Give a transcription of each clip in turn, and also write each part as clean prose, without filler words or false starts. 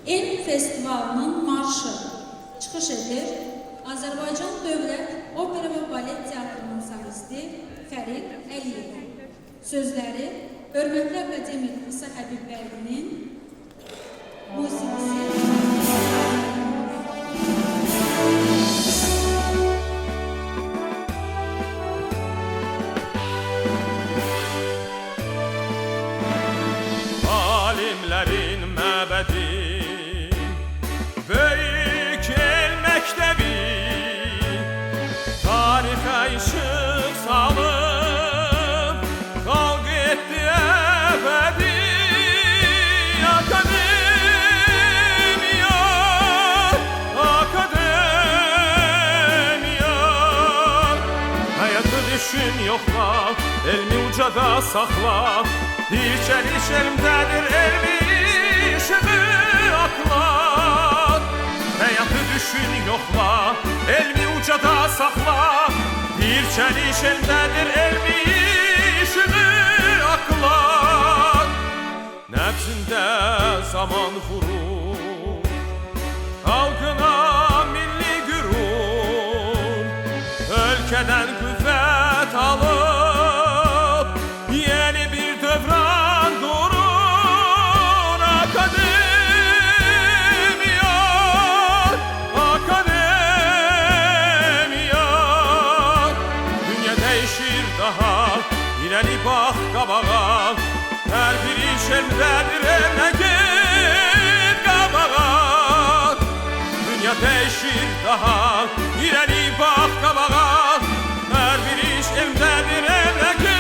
Elm Festivalının marşı çıxış edir. Azərbaycan Dövlət Opera və Balet Teatrının solisti Fərid Əliyev. Sözləri hörmətli akademik İsa Həbibbəylinin, musiqisi alimlerin məbədi, böyük el məktəbi, tarixə işıq salıb, xalq etdi əbədi. Akademiya, akademiya, həyatı düşün yoxla, elmi ucada saxla, dirçəliş elmdədir elmi işığı akla. Həyatı düşün yoxla, elmi ucada saxla, dirçəliş elmdədir elmi işığı akla. Nəbzində zaman vurur, xalqına milli gürur, ölkədən qüvvət alıb, yeni bir dövran durur. Akademiya, akademiya, dünya değişir daha, irəli bax qabağa, hər bir iş elmdədir elinə get qabağa. Dünya değişir daha, irəli bax qabağa, hər bir iş elmdədir elinə get.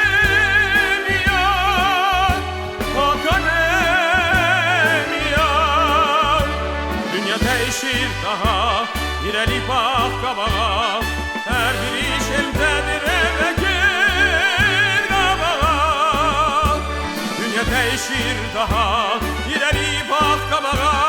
Akademiya, akademiya, dünya değişir daha, irəli bax qabağa, hər bir iş elmdədir elinə get qabağa. Dünya değişir daha, irəli bax qabağa.